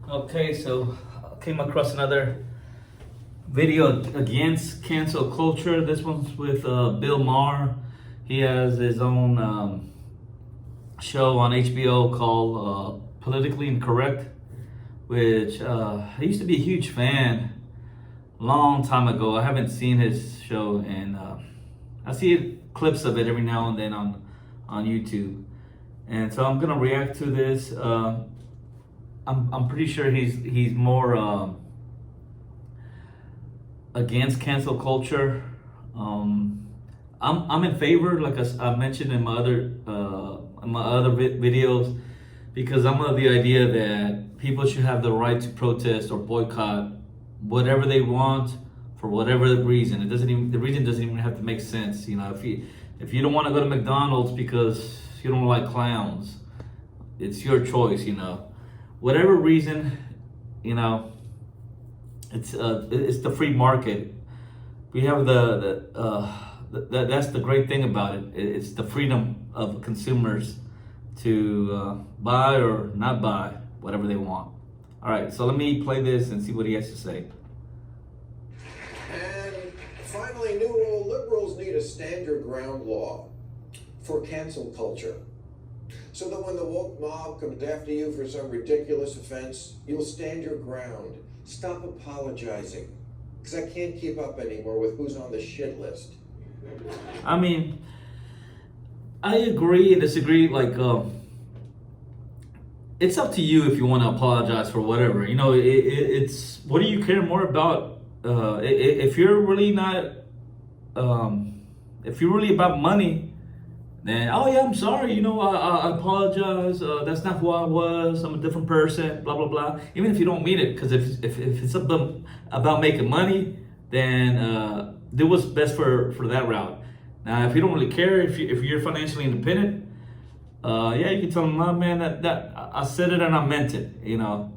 Okay, so I came across another video against cancel culture. This one's with Bill Maher. He has his own show on HBO called Politically Incorrect, which I used to be a huge fan long time ago. I haven't seen his show, and I see clips of it every now and then on YouTube. And so I'm gonna react to this. I'm pretty sure he's more against cancel culture. I'm in favor, like I mentioned in my other videos, because I'm of the idea that people should have the right to protest or boycott whatever they want for whatever the reason. The reason doesn't even have to make sense. You know, if you don't want to go to McDonald's because you don't like clowns, it's your choice. You know, whatever reason, you know, it's the free market. We have that's the great thing about it. It's the freedom of consumers to buy or not buy whatever they want. All right, so let me play this and see what he has to say. And finally, new rule: liberals need a stand your ground law for cancel culture, so that when the woke mob comes after you for some ridiculous offense, you'll stand your ground. Stop apologizing, because I can't keep up anymore with who's on the shit list. I mean, I agree and disagree. Like, it's up to you if you want to apologize for whatever. You know, it's what do you care more about? If you're really not, if you're really about money, then oh yeah, I'm sorry. You know, I apologize. That's not who I was. I'm a different person. Blah blah blah. Even if you don't mean it, because if it's about making money, then do what's best for that route. Now, if you don't really care, if you're financially independent, yeah, you can tell them, oh, man, that I said it and I meant it. You know.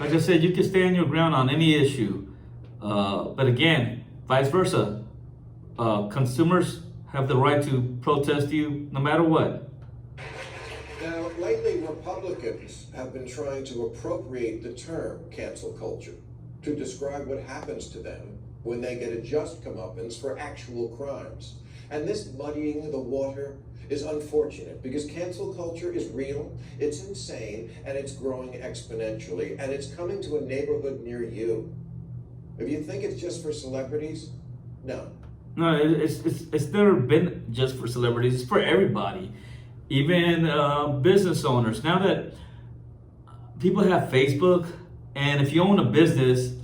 Like I said, you can stand your ground on any issue. But again, vice versa. Consumers have the right to protest you no matter what. Now, lately, Republicans have been trying to appropriate the term cancel culture to describe what happens to them when they get a just comeuppance for actual crimes. And this muddying the water is unfortunate, because cancel culture is real, it's insane, and it's growing exponentially, and it's coming to a neighborhood near you. If you think it's just for celebrities, no. No, it's never been just for celebrities. It's for everybody, even business owners. Now that people have Facebook, and if you own a business,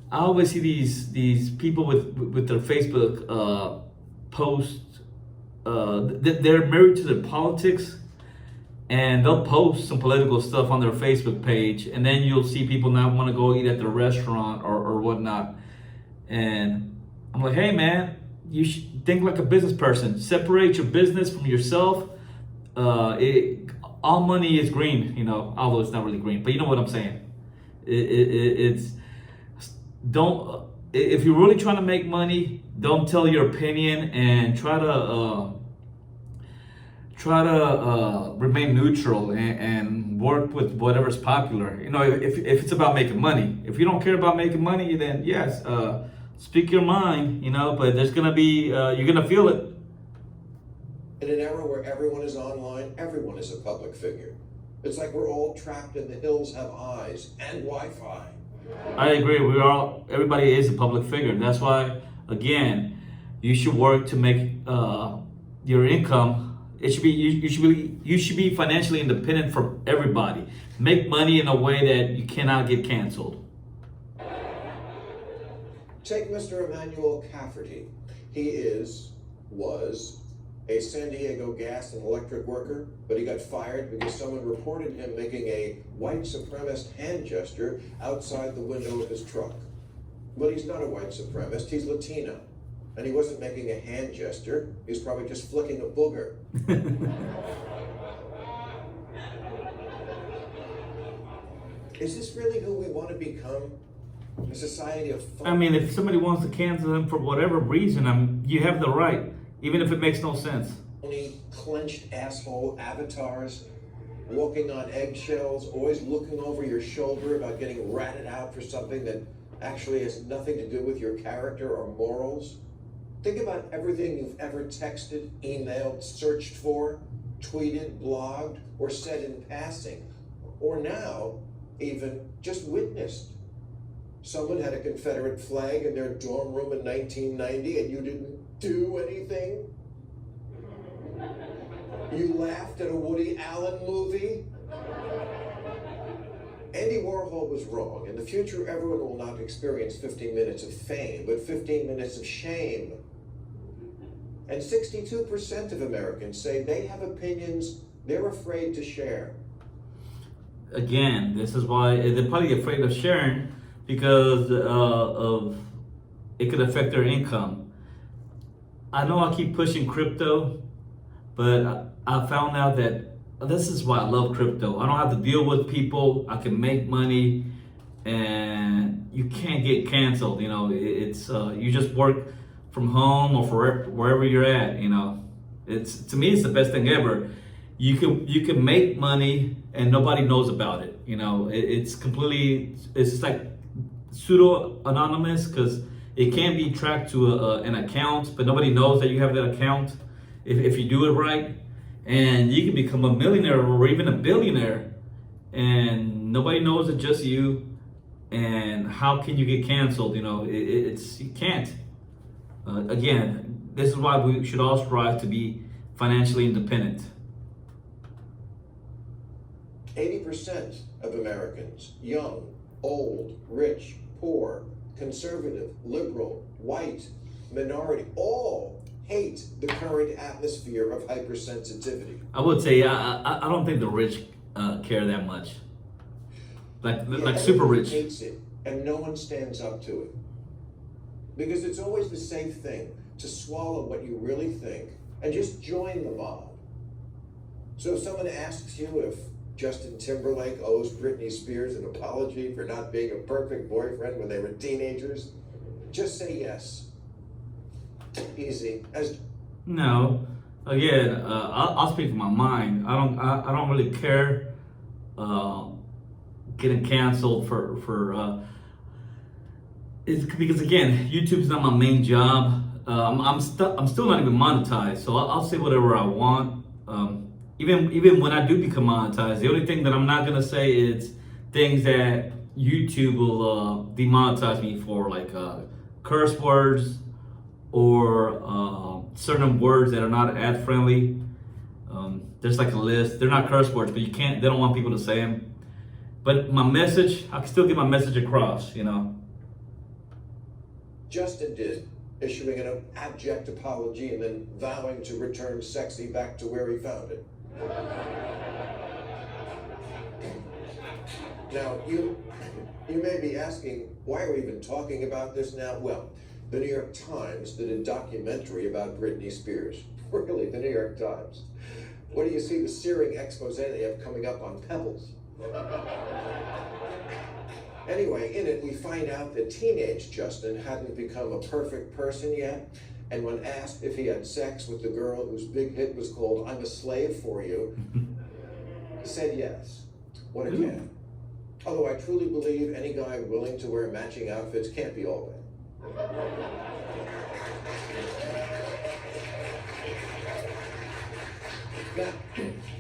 I always see these people with their Facebook posts. They're married to their politics, and they'll post some political stuff on their Facebook page, and then you'll see people not want to go eat at their restaurant or whatnot. And I'm like, hey man, you should think like a business person. Separate your business from yourself. All money is green, you know, although it's not really green, but you know what I'm saying. It's don't. If you're really trying to make money, don't tell your opinion, and try to remain neutral and work with whatever's popular. You know, if it's about making money. If you don't care about making money, then yes, speak your mind. You know, but there's gonna be you're gonna feel it. In an era where everyone is online, everyone is a public figure. It's like we're all trapped in the hills have eyes and Wi-Fi. I agree. Everybody is a public figure. That's why, again, you should work to make your income. It should be you should be financially independent from everybody. Make money in a way that you cannot get canceled. Take Mr. Emmanuel Cafferty. He was a San Diego gas and electric worker, but he got fired because someone reported him making a white supremacist hand gesture outside the window of his truck. But he's not a white supremacist, he's Latino. And he wasn't making a hand gesture, he was probably just flicking a booger. Is this really who we want to become? A society of fun. I mean, if somebody wants to cancel him for whatever reason, you have the right, even if it makes no sense. Only clenched asshole avatars, walking on eggshells, always looking over your shoulder about getting ratted out for something that actually has nothing to do with your character or morals. Think about everything you've ever texted, emailed, searched for, tweeted, blogged, or said in passing, or now even just witnessed. Someone had a Confederate flag in their dorm room in 1990 and you didn't do anything? You laughed at a Woody Allen movie? Andy Warhol was wrong. In the future, everyone will not experience 15 minutes of fame, but 15 minutes of shame. And 62% of Americans say they have opinions they're afraid to share. Again, this is why they're probably afraid of sharing, because of it could affect their income. I know I keep pushing crypto, but I found out that this is why I love crypto. I don't have to deal with people. I can make money, and you can't get canceled. You know, it's you just work from home or for wherever you're at. You know, it's, to me, it's the best thing ever. You can make money and nobody knows about it. You know, it's completely, it's just like pseudo anonymous, because it can be tracked to an account, but nobody knows that you have that account if you do it right. And you can become a millionaire or even a billionaire, and nobody knows it, just you. And how can you get canceled? You know, you can't. Again, this is why we should all strive to be financially independent. 80% of Americans, young, old, rich, poor, conservative, liberal, white, minority, all hate the current atmosphere of hypersensitivity. I would say I don't think the rich care that much. Like super rich. Hates it, and no one stands up to it. Because it's always the safe thing to swallow what you really think and just join the mob. So if someone asks you if Justin Timberlake owes Britney Spears an apology for not being a perfect boyfriend when they were teenagers, just say yes. Easy. No, again, I'll speak from my mind. I don't really care getting canceled for it's because, again, YouTube's not my main job. I'm still not even monetized, so I'll say whatever I want. Even when I do become monetized, the only thing that I'm not gonna say is things that YouTube will demonetize me for, like curse words or certain words that are not ad friendly. There's like a list. They're not curse words, but you can't. They don't want people to say them. But my message, I can still get my message across. You know. Justin did, issuing an abject apology and then vowing to return sexy back to where he found it. Now, you may be asking, why are we even talking about this now? Well, the New York Times did a documentary about Britney Spears. Really, the New York Times. What do you see the searing expose they have coming up on Pebbles? Anyway, in it, we find out that teenage Justin hadn't become a perfect person yet, and when asked if he had sex with the girl whose big hit was called I'm a Slave for You, said yes. What a cat. Although I truly believe any guy willing to wear matching outfits can't be all bad. Now,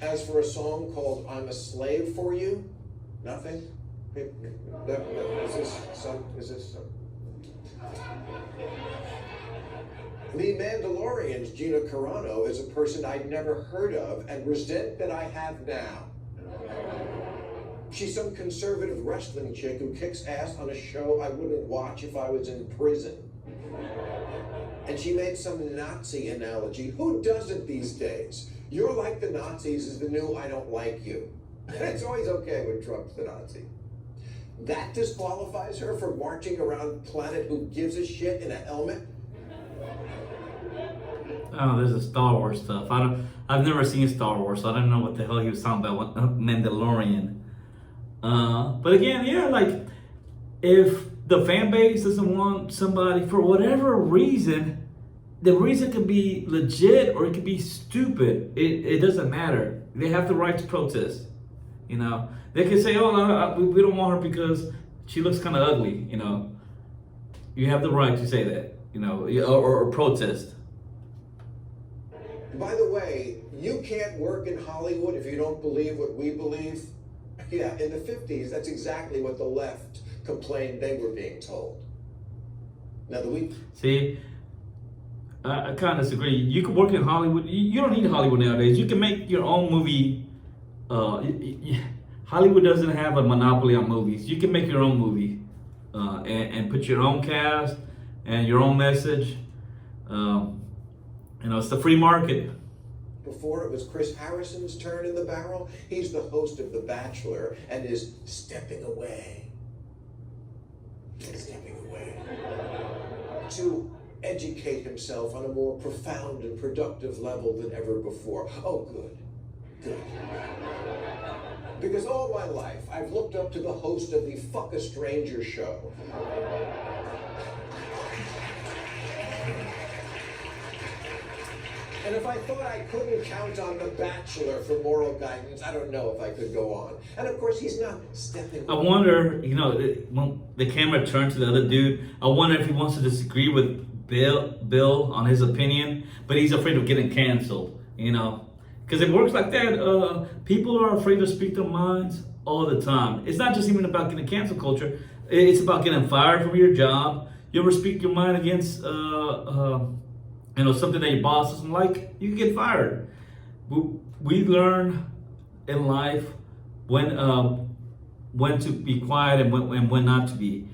as for a song called I'm a Slave for You, nothing? Is this some? The Mandalorian's Gina Carano is a person I'd never heard of and resent that I have now. She's some conservative wrestling chick who kicks ass on a show I wouldn't watch if I was in prison. And she made some Nazi analogy. Who doesn't these days? You're like the Nazis is the new I don't like you. It's always okay when Trump's the Nazi. That disqualifies her from marching around planet who gives a shit in a helmet? Oh, this is Star Wars stuff. I've never seen Star Wars, so I don't know what the hell he was talking about. Mandalorian. But again, yeah, like if the fan base doesn't want somebody for whatever reason. The reason could be legit or it could be stupid. It doesn't matter. They have the right to protest. You know, they can say, "Oh, no, we don't want her because she looks kind of ugly." You know, you have the right to say that. You know, or protest. By the way, you can't work in Hollywood if you don't believe what we believe. Yeah, in the 50s, that's exactly what the left complained they were being told. Now, See, I kind of disagree. You can work in Hollywood. You don't need Hollywood nowadays. You can make your own movie. Hollywood doesn't have a monopoly on movies. You can make your own movie and put your own cast and your own message. You know, it's the free market. Before it was Chris Harrison's turn in the barrel, he's the host of The Bachelor and is stepping away. Stepping away. To educate himself on a more profound and productive level than ever before. Oh, good. Good. Because all my life, I've looked up to the host of the Fuck a Stranger show. And if I thought I couldn't count on The Bachelor for moral guidance, I don't know if I could go on. And of course, he's not stepping I wonder, you know, when the camera turns to the other dude, I wonder if he wants to disagree with Bill on his opinion, but he's afraid of getting canceled, you know. Because it works like that. People are afraid to speak their minds all the time. It's not just even about getting cancel culture. It's about getting fired from your job. You ever speak your mind against you know, something that your boss doesn't like, you can get fired. We learn in life when to be quiet and when not to be.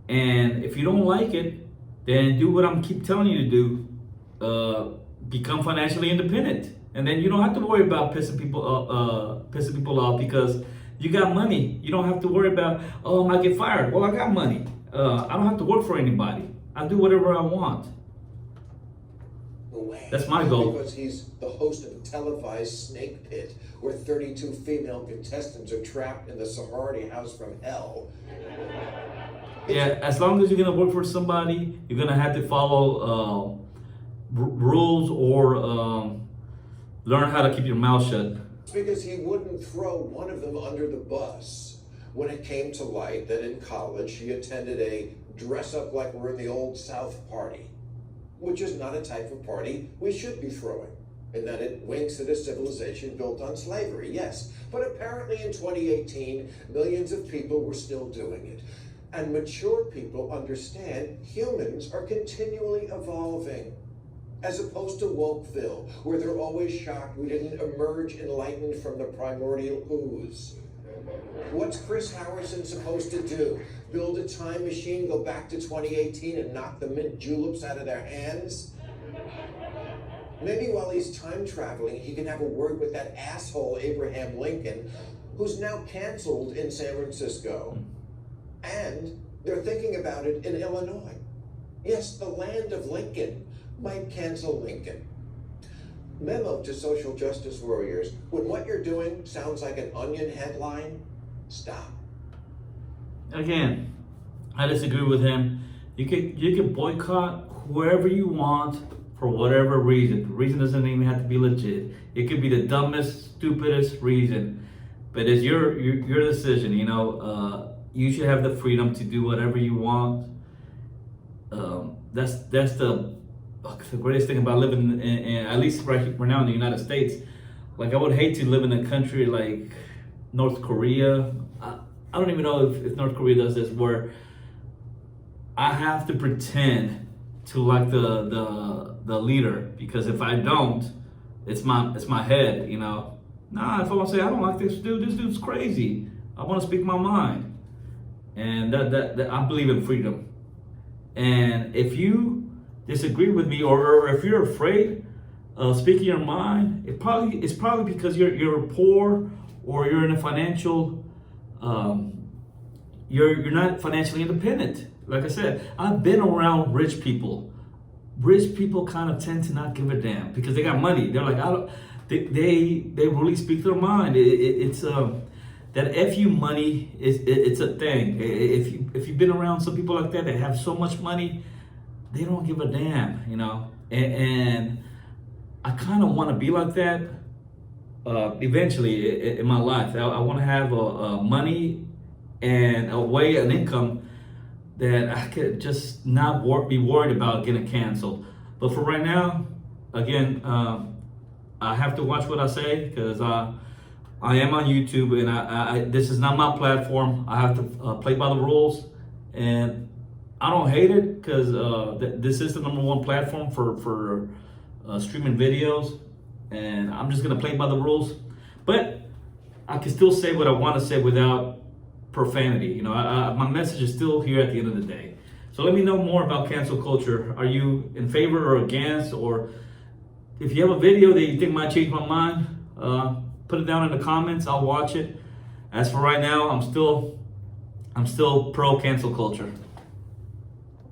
And if you don't like it, then do what I'm keep telling you to do. Become financially independent, and then you don't have to worry about pissing people off because you got money. You don't have to worry about, oh, I might get fired. Well, I got money. I don't have to work for anybody. I do whatever I want. That's my goal. Because he's the host of a televised snake pit where 32 female contestants are trapped in the sorority house from hell. Yeah, as long as you're gonna work for somebody, you're gonna have to follow rules or learn how to keep your mouth shut. It's because he wouldn't throw one of them under the bus when it came to light that in college he attended a dress up like we're in the old South party, which is not a type of party we should be throwing, in that it winks at a civilization built on slavery, yes. But apparently in 2018, millions of people were still doing it. And mature people understand humans are continually evolving, as opposed to Wokeville, where they're always shocked we didn't emerge enlightened from the primordial ooze. What's Chris Harrison supposed to do? Build a time machine, go back to 2018 and knock the mint juleps out of their hands? Maybe while he's time traveling, he can have a word with that asshole Abraham Lincoln, who's now canceled in San Francisco. And they're thinking about it in Illinois. Yes, the land of Lincoln might cancel Lincoln. Memo to social justice warriors: when what you're doing sounds like an Onion headline, stop. Again, I disagree with him. You can boycott whoever you want for whatever reason. The reason doesn't even have to be legit. It could be the dumbest, stupidest reason, but it's your decision. You know, you should have the freedom to do whatever you want. That's the greatest thing about living in at least right now in the United States. Like, I would hate to live in a country like North Korea. I don't even know if North Korea does this, where I have to pretend to like the leader, because if I don't, it's my head, you know. Nah, if I want to say I don't like this dude's crazy. I want to speak my mind, and that I believe in freedom. And if you disagree with me, or if you're afraid of speaking your mind, it's probably because you're poor, or you're in a financial you're not financially independent. Like I said, I've been around rich people. Rich people kind of tend to not give a damn because they got money. They're like, they really speak their mind. that fu money it's a thing. If you've been around some people like that have so much money, they don't give a damn, you know. And I kind of want to be like that eventually in my life. I want to have a money and a way, an income that I could just not be worried about getting canceled. But for right now, again, I have to watch what I say because I am on YouTube, and I this is not my platform. I have to play by the rules, and I don't hate it because this is the #1 platform for streaming videos, and I'm just gonna play by the rules. But I can still say what I want to say without profanity. You know, my message is still here at the end of the day. So let me know more about cancel culture. Are you in favor or against? Or if you have a video that you think might change my mind, put it down in the comments. I'll watch it. As for right now, I'm still pro cancel culture.